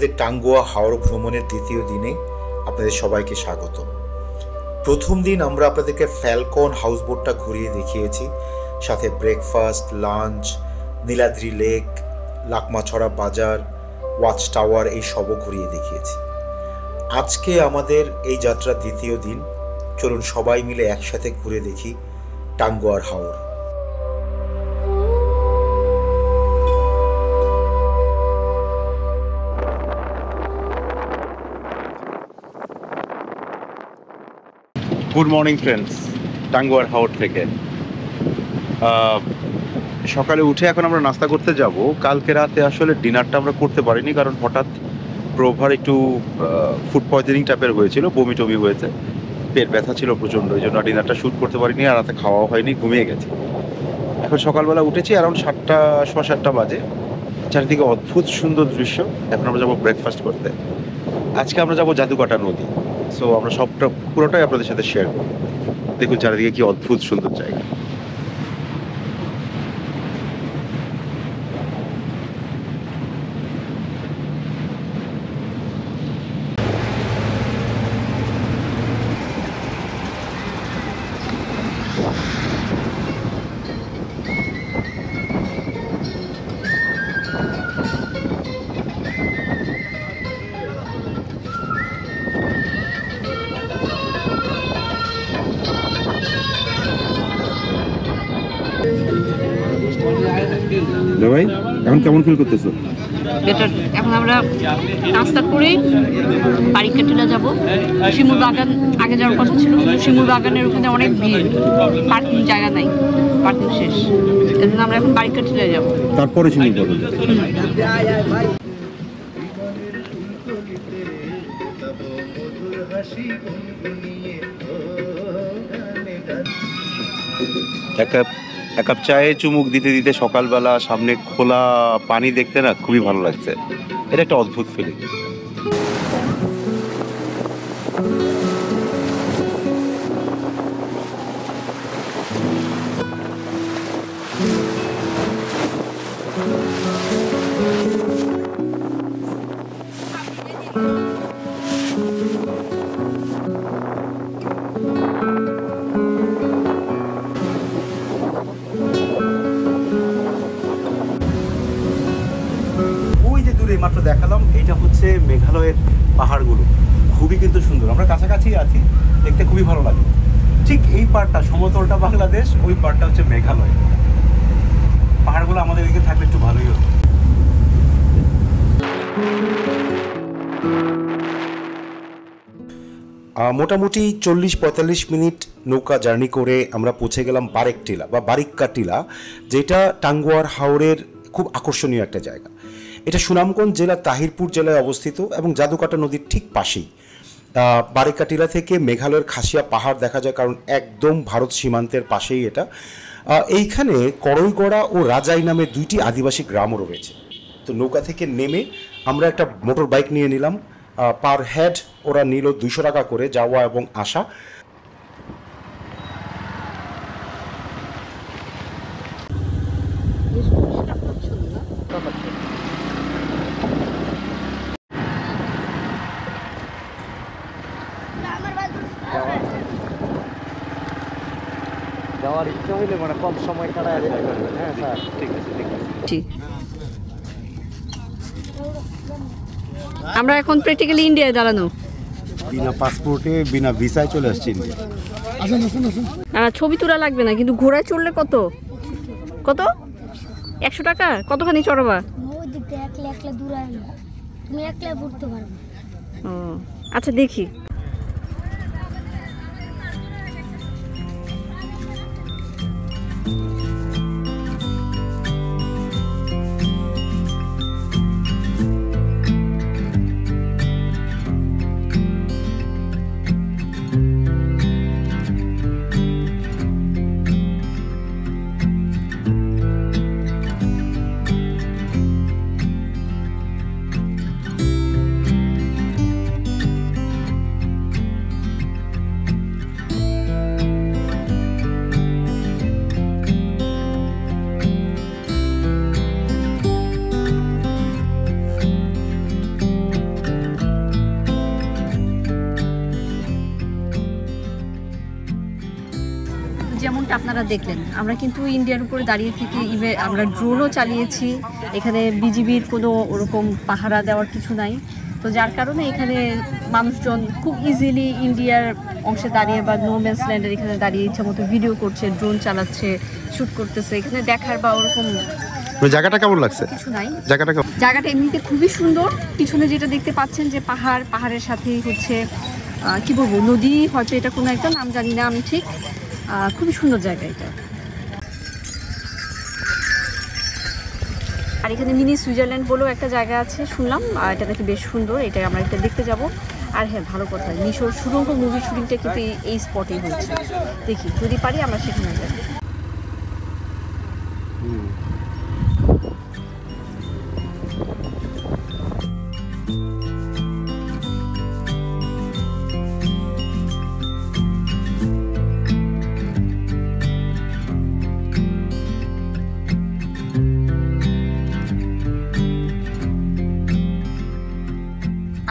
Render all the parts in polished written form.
আমাদের টাঙ্গুয়া হাওর ভ্রমণের দ্বিতীয় দিনে আপনাদের সবাইকে স্বাগত। প্রথম দিন আমরা আপনাদেরকে ফ্যালকন হাউসবোটটা ঘুরিয়ে দেখিয়েছি, সাথে breakfast, lunch, Niladri lake, Lakmachhara বাজার, ওয়াচ টাওয়ার এই সবও ঘুরিয়ে দেখিয়েছি। আজকে আমাদের এই যাত্রার দ্বিতীয় দিন, চলুন সবাই মিলে একসাথে ঘুরে দেখি Tanguar Haor. Good morning friends, Tanguar Haor থেকে সকালে উঠে এখন আমরা নাস্তা করতে যাব। কালকে রাতে আসলে ডিনারটা আমরা করতে পারিনি, কারণ হঠাৎ প্রভার একটু ফুড পয়জনিং টাইপের হয়েছিল, বমি টমি হয়েছে, পেট ব্যথা ছিল প্রচণ্ড, এই জন্য ডিনারটা শ্যুট করতে পারিনি, আর রাতে খাওয়াও হয়নি, ঘুমিয়ে গেছি। এখন সকালবেলা উঠেছি অ্যারাউন্ড 7টা বাজে। চারিদিকে অদ্ভুত সুন্দর দৃশ্য। এখন আমরা যাবো ব্রেকফাস্ট করতে। আজকে আমরা যাবো জাদুকাটা নদী। সো আমরা পুরোটাই আপনাদের সাথে শেয়ার করব। দেখুন চারিদিকে কি অদ্ভুত সুন্দর জায়গা। ভাই, এখন কেমন ফিল করতেছো? বেটার। এখন আমরা নাস্তা করে বারিকাটিলা যাব। শিমুল বাগান আগে যাওয়ার কথা ছিল, শিমুল বাগানের ওখানে অনেক ভিড়, পার্কিং জায়গা নাই, পার্কিং শেষ, এই জন্য আমরা এখন বারিকাটিলা যাব। তারপরে শিমুল বাগান। এক কাপ চায়ে চুমুক দিতে দিতে সকালবেলা সামনে খোলা পানি দেখতে না খুবই ভালো লাগছে। এটা একটা অদ্ভুত ফিলিং। মাত্র দেখালাম, এইটা হচ্ছে মেঘালয়ের পাহাড়গুলো, খুবই কিন্তু সুন্দর। আমরা কাছাকাছি আছি, দেখতে খুবই ভালো লাগে। ঠিক এই পার্টটা সমতলটা বাংলাদেশ, ওই পার্টটা হচ্ছে মেঘালয়। পাহাড়গুলো আমাদের এদিকে থাকলে একটু ভালোই হতো। মোটামুটি 40-45 মিনিট নৌকা জার্নি করে আমরা পৌঁছে গেলাম বারেকটিলা বা বারিক্কা টিলা, যেটা টাঙ্গুয়ার হাওরের খুব আকর্ষণীয় একটা জায়গা। এটা সুনামগঞ্জ জেলার তাহিরপুর জেলায় অবস্থিত এবং জাদুকাটা নদীর ঠিক পাশেই। বারিক্কা টিলা থেকে মেঘালয়ের খাসিয়া পাহাড় দেখা যায়, কারণ একদম ভারত সীমান্তের পাশেই এটা। এইখানে করইগড়া ও রাজাই নামে দুইটি আদিবাসী গ্রামও রয়েছে। তো নৌকা থেকে নেমে আমরা একটা মোটর বাইক নিয়ে নিলাম। পার হেড ওরা নিল 200 টাকা করে যাওয়া এবং আসা। যাওয়ার ইচ্ছা হইলে মানে কম সময় কাটায় যেতে পারবেন। হ্যাঁ স্যার, ঠিক আছে, ঠিক আছে। ঠিক। আমরা এখন প্র্যাকটিক্যালি ইন্ডিয়ায় দাঁড়ানো, বিনা পাসপোর্টে বিনা ভিসায় চলে আসছি ইন্ডিয়া। ছবি তোলা লাগবে না, কিন্তু ঘোড়ায় চড়লে কত 100 টাকা? কতখানি চড়াবা? আচ্ছা দেখি। যেমনটা আপনারা দেখলেন, আমরা কিন্তু ইন্ডিয়ার উপরে দাঁড়িয়ে থেকে আমরা ড্রোনও চালিয়েছি। এখানে বিজিবির কোনো ওরকম পাহারা দেওয়ার কিছু নাই, তো যার কারণে এখানে মানুষজন খুব ইজিলি ইন্ডিয়ার অংশে দাঁড়িয়ে বা নো ম্যানস ল্যান্ডের এখানে দাঁড়িয়ে ইচ্ছা মতো ভিডিও করছে, ড্রোন চালাচ্ছে, শ্যুট করতেছে। এখানে দেখার বা ওরকম জায়গাটা কেমন লাগছে? কিছু নাই। জায়গাটা এমনিতে খুবই সুন্দর। পিছনে যেটা দেখতে পাচ্ছেন যে পাহাড়ের সাথে হচ্ছে কি বলবো, নদী, হয়তো এটা কোনো একটা নাম জানি না আমি ঠিক। খুবই সুন্দর জায়গা এটা। আর এখানে মিনি সুইজারল্যান্ড বলেও একটা জায়গা আছে শুনলাম, এটা নাকি বেশ সুন্দর, এটা আমরা এটা দেখতে যাব। আর হ্যাঁ, ভালো কথা, মিশর সুড়ঙ্গ মুভির শুটিংটা কিন্তু এই স্পটেই হচ্ছে। দেখি যদি পারি আমরা সেখানে যাই।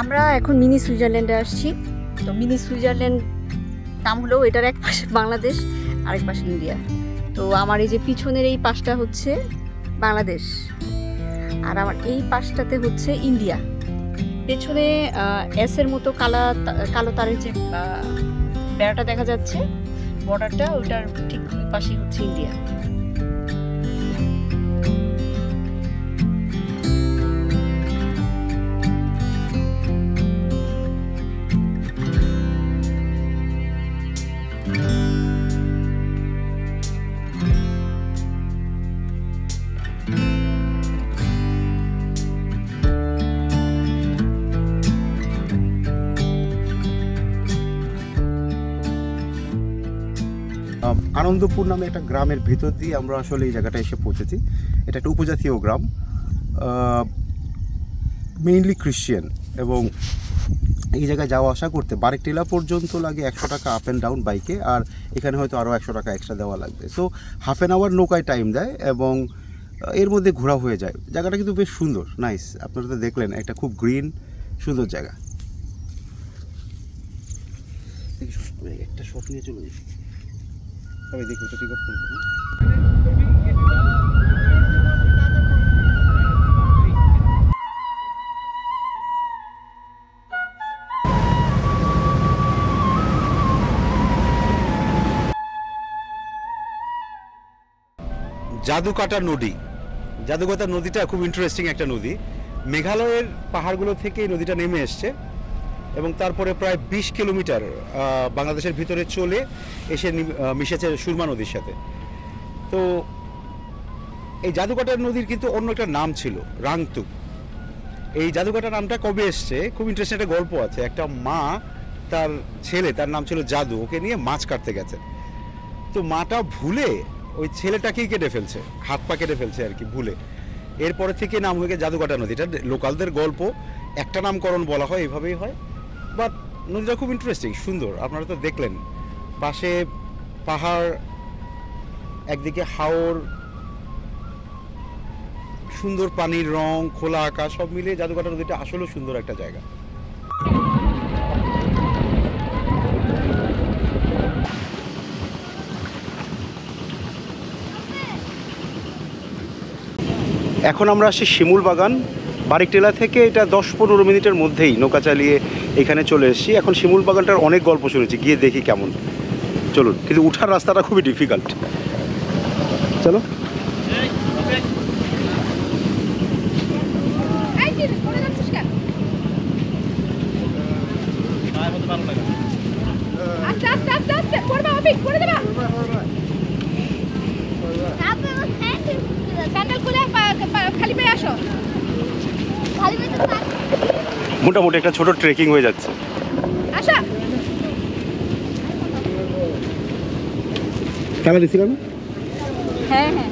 আমরা এখন মিনি সুইজারল্যান্ডে আসছি। তো মিনি সুইজারল্যান্ড নাম হলেও এটার এক পাশে বাংলাদেশ, আরেক পাশে ইন্ডিয়া। তো আমার এই যে পিছনের এই পাশটা হচ্ছে বাংলাদেশ, আর আমার এই পাশটাতে হচ্ছে ইন্ডিয়া। পেছনে এসের মতো কালো তারের যে বেড়াটা দেখা যাচ্ছে, বর্ডারটা, ওটার ঠিক পাশে হচ্ছে ইন্ডিয়া। আনন্দপুর নামে একটা গ্রামের ভিতর দিয়ে আমরা আসলে এই জায়গাটা এসে পৌঁছেছি। এটা একটা উপজাতীয় গ্রাম, মেইনলি খ্রিশ্চিয়ান, এবং এই জায়গায় যাওয়া আসা করতে বারেকটিলা পর্যন্ত লাগে 100 টাকা আপ অ্যান্ড ডাউন বাইকে, আর এখানে হয়তো আরও 100 টাকা এক্সট্রা দেওয়া লাগবে। সো হাফ অ্যান আওয়ার নৌকায় টাইম দেয় এবং এর মধ্যে ঘোরা হয়ে যায়। জায়গাটা কিন্তু বেশ সুন্দর, নাইস। আপনারা তো দেখলেন, একটা খুব গ্রিন সুন্দর জায়গা। একটা শট নিয়ে চলে যাই, সবাই দেখো তো, ঠিক আছে। জাদুকাটা নদী, জাদুকাটা নদীটা খুব ইন্টারেস্টিং একটা নদী। মেঘালয়ের পাহাড়গুলো থেকে এই নদীটা নেমে এসছে এবং তারপরে প্রায় 20 কিলোমিটার বাংলাদেশের ভিতরে চলে এসে মিশেছে সুরমা নদীর সাথে। তো এই জাদুকাটা নদীর কিন্তু অন্য একটা নাম ছিল, রাংতুক। এই জাদুকাটা নামটা কবে এসছে, খুব ইন্টারেস্টিং একটা গল্প আছে। একটা মা, তার ছেলে, তার নাম ছিল জাদু, ওকে নিয়ে মাছ কাটতে গেছে। তো মাটা ভুলে ওই ছেলেটাকেই কেটে ফেলছে, হাত পা কেটে ফেলছে আর কি, ভুলে। এরপরে থেকে নাম হয়ে গেছে জাদুকাটা নদী। এটা লোকালদের গল্প, একটা নামকরণ বলা হয়, এইভাবেই হয়। বাট নদীটা খুব ইন্টারেস্টিং, সুন্দর। আপনারা তো দেখলেন, পাশে পাহাড়, একদিকে হাওর, সুন্দর পানির রং, খোলা আকাশ, সব মিলিয়ে জাদুকাটা নদীটা আসলেও সুন্দর একটা জায়গা। এখন আমরা আসছি শিমুল বাগান। বারেকটিলা থেকে এটা 10-15 মিনিটের মধ্যেই নৌকা চালিয়ে এখানে চলে এসেছি। এখন শিমুল বাগানটার অনেক গল্প শুনেছি, গিয়ে দেখি কেমন। চলুন, কিন্তু উঠার রাস্তাটা খুবই ডিফিকাল্ট। চলো। মোটামুটি একটা ছোট ট্রেকিং হয়ে যাচ্ছে। খেলা দিছিলাম। হ্যাঁ হ্যাঁ,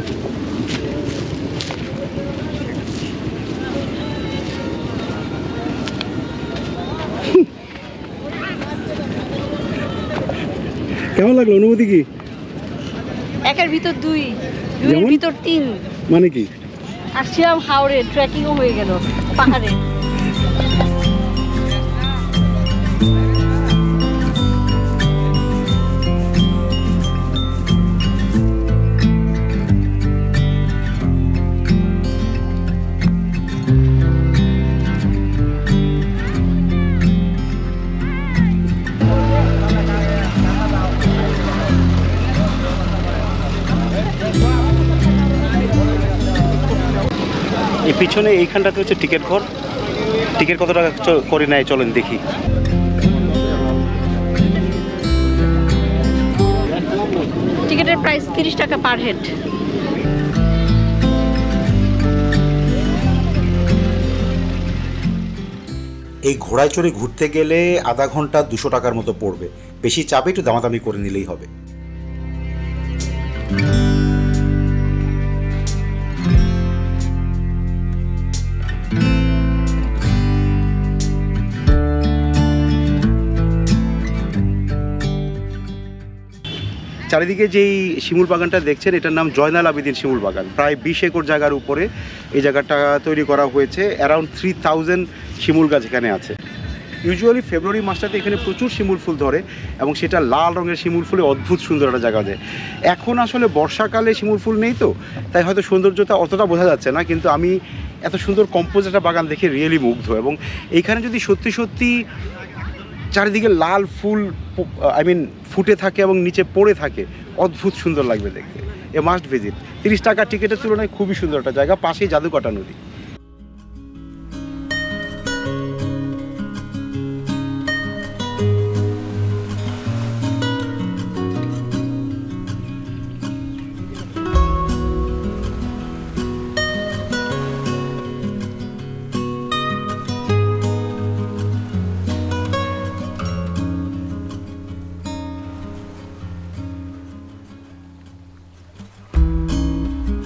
কেমন লাগলো, অনুভূতি কি? একের ভিতর দুই, দুইয়ের ভিতর তিন। মানে কি? আসছিলাম হাওড়ে, ট্রেকিংও হয়ে গেল পাহাড়ে। পিছনে এইখানটাতে হচ্ছে টিকিট ঘর। টিকিট কত টাকা করে নেয় চলেন দেখি। টিকিটের প্রাইস 30 টাকা পার হেড। এই ঘোড়ায় চড়ে ঘুরতে গেলে আধা ঘন্টা 200 টাকার মতো পড়বে। বেশি চাপে একটু দামাদামি করে নিলেই হবে। চারিদিকে যেই শিমুল বাগানটা দেখছেন এটার নাম জয়নাল আবেদিন শিমুল বাগান। প্রায় 20 একর জায়গার উপরে এই জায়গাটা তৈরি করা হয়েছে। অ্যারাউন্ড 3000 শিমুল গাছ এখানে আছে। ইউজুয়ালি ফেব্রুয়ারি মাসটাতে এখানে প্রচুর শিমুল ফুল ধরে এবং সেটা লাল রঙের শিমুল ফুলে অদ্ভুত সুন্দর একটা জায়গা দেয়। এখন আসলে বর্ষাকালে শিমুল ফুল নেই তো, তাই হয়তো সৌন্দর্যতা অতটা বোঝা যাচ্ছে না, কিন্তু আমি এত সুন্দর কম্পোজ একটা বাগান দেখে রিয়েলি মুগ্ধ। এবং এইখানে যদি সত্যি সত্যি চারিদিকে লাল ফুল ফুটে থাকে এবং নিচে পড়ে থাকে, অদ্ভুত সুন্দর লাগবে দেখতে। A must visit. 30 টাকা টিকিটের তুলনায় খুবই সুন্দর একটা জায়গা, পাশেই জাদুকাটা নদী।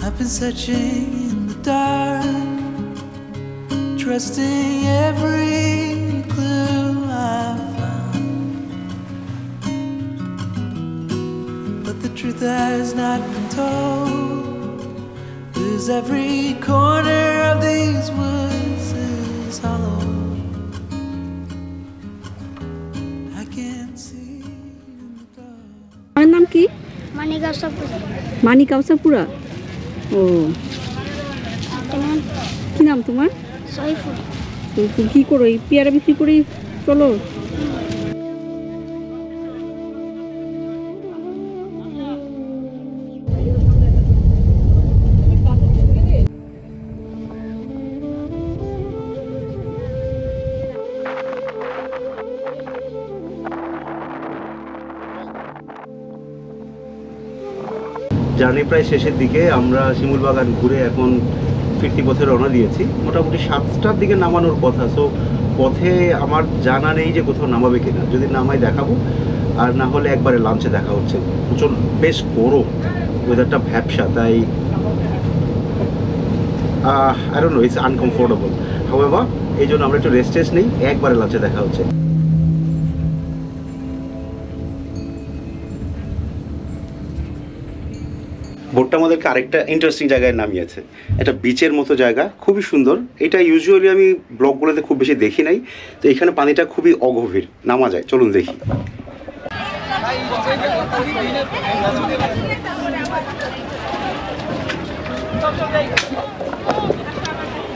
I've been searching in the dark, trusting every clue I found, but the truth has not been told, 'cause every corner of these woods is hollow. I can't see in the dark. আমার নাম কি? মানিকাউসাপুরা। মানিকাউসাপুরা। ও, কি নাম তোমার? সৈফুল। সৈফুল। কি করো? এই পেয়ারা বিক্রি করেই চলো? জার্নি প্রায় শেষের দিকে। আমরা শিমুল বাগান ঘুরে এখন ফিরতি পথে রওনা দিয়েছি। মোটামুটি 7টার দিকে নামানোর কথা। সো পথে আমার জানা নেই যে কোথাও নামাবে কিনা। যদি নামাই দেখাবো, আর না হলে একবারে লাঞ্চে দেখা হচ্ছে। প্রচণ্ড বেশ গরম, ওয়েদারটা ভ্যাপসা, তাই I don't know, it's uncomfortable. However এই জন্য আমরা একটু রেস্ট নেই, একবারে লাঞ্চে দেখা হচ্ছে। বোটটা আমাদেরকে আরেকটা ইন্টারেস্টিং জায়গায় নামিয়েছে। একটা বিচের মতো জায়গা, খুবই সুন্দর। এটা ইউজুয়ালি আমি ব্লগগুলোতে খুব বেশি দেখি নাই, তো এখানে পানিটা খুবই অগভীর, নামা যায়। চলুন দেখি।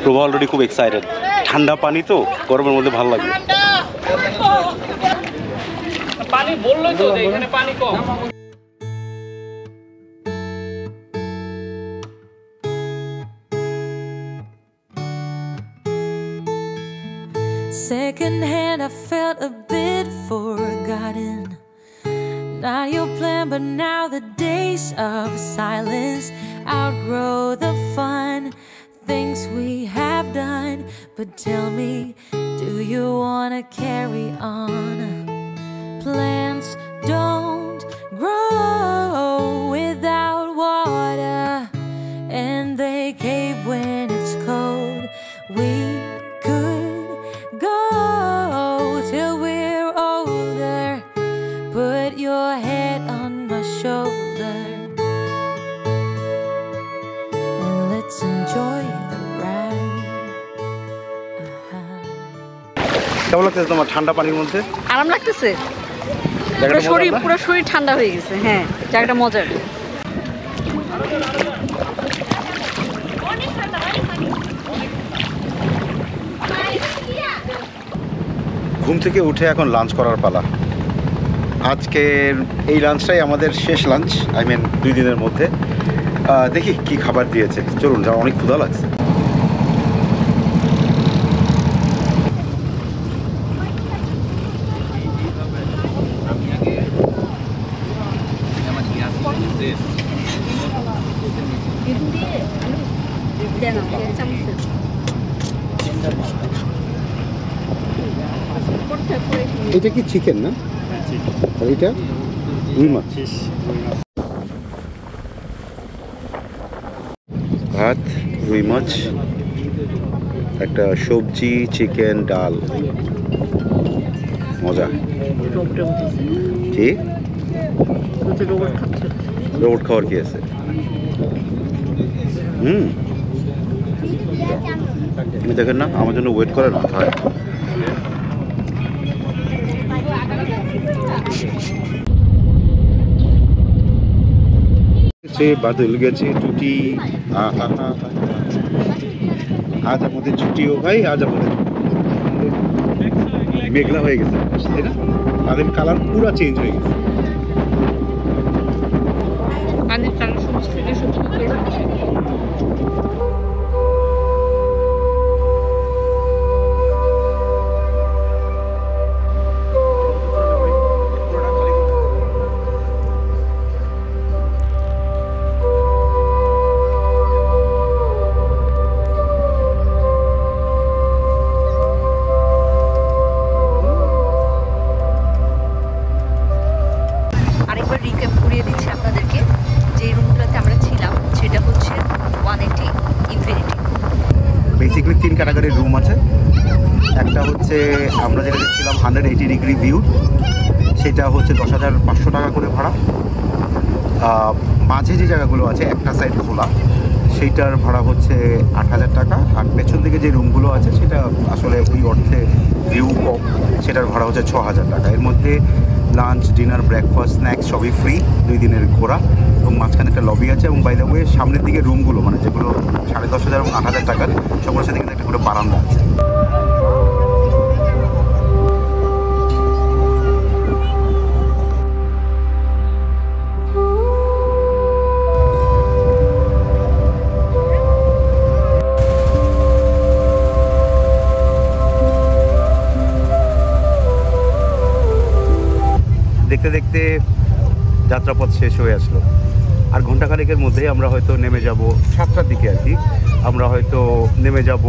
প্রভা অলরেডি খুব এক্সাইটেড। ঠান্ডা পানি তো, গরমের মধ্যে ভালো লাগবে। পানি বললোই তো এখানে পানি কম। Secondhand, I felt a bit forgotten. Not your plan, but now the days of silence outgrow the fun things we have done. But tell me, do you wanna carry on? Plants don't grow without water, and they cave when it's cold. We could go till we're older. Put your head on my shoulder and let's enjoy the ride. কেমন লাগতেছে তোমার ঠান্ডা পানির মধ্যে? আরাম লাগতেছে, জায়গাটা মজার না? পুরো শরীর ঠান্ডা হয়ে গেছে। হ্যাঁ, জায়গাটা মজার। ঘুম থেকে উঠে এখন লাঞ্চ করার পালা। আজকের এই লাঞ্চটাই আমাদের শেষ লাঞ্চ, 2 দিনের মধ্যে। দেখি কি খাবার দিয়েছে। চলুন, যা অনেক ক্ষুধা লাগছে। এটা কি চিকেন না? আর এটা রুই মাছ। ভাত, রুই মাছ, একটা সবজি, চিকেন, ডাল। মজা। কি রোবট খাওয়ার কি আছে? দেখেন না, আমার জন্য ওয়েট করে না খায়। বাদল গেছে টুটি, আজ আমাদের ছুটিও ভাই, আজ আমাদের মেঘলা হয়ে গেছে, তাই না? তাদের কালার পুরো চেঞ্জ হয়ে গেছে। আরেকবার রিক্যাপ করিয়ে দিচ্ছি আপনাদেরকে, যে রুমগুলোতে আমরা ছিলাম সেটা হচ্ছে 180 ইনফিনিটি। বেসিক্যালি 3 ক্যাটাগরির রুম আছে। একটা হচ্ছে আমরা যেটা দেখছিলাম 180 ডিগ্রি ভিউ, সেটা হচ্ছে 10,500 টাকা করে ভাড়া। মাঝে যে জায়গাগুলো আছে একটা সাইড খোলা, সেইটার ভাড়া হচ্ছে 8,000 টাকা। আর পেছন দিকে যে রুমগুলো আছে সেটা আসলে ওই অর্থে ভিউ কম, সেটার ভাড়া হচ্ছে 6,000 টাকা। এর মধ্যে লাঞ্চ, ডিনার, ব্রেকফাস্ট, স্ন্যাক্স সবই ফ্রি, 2 দিনের ঘোরা, এবং মাঝখানে একটা লবি আছে। এবং বাই দ্য ওয়ে সামনের দিকে রুমগুলো মানে যেগুলো 10,500 এবং 8,000 টাকার, সবার সাথে কিন্তু একটা করে বারান্দা আছে। দেখতে দেখতে যাত্রাপথ শেষ হয়ে আসলো। আর ঘন্টাখানেকের মধ্যেই আমরা হয়তো নেমে যাব 7টার দিকে আর কি। আমরা হয়তো নেমে যাব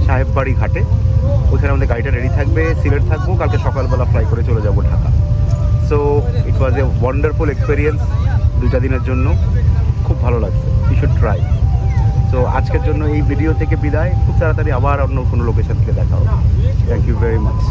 সাহেববাড়ি ঘাটে। ওইখানে আমাদের গাড়িটা রেডি থাকবে, সিলেট থাকবো, কালকে সকালবেলা ফ্লাই করে চলে যাব Dhaka. So it was a wonderful experience 2টা দিনের জন্য, খুব ভালো লাগছে। You should try. সো আজকের জন্য এই ভিডিও থেকে বিদায়, খুব তাড়াতাড়ি আবার অন্য কোনো লোকেশন থেকে দেখা হবে। Thank you very much.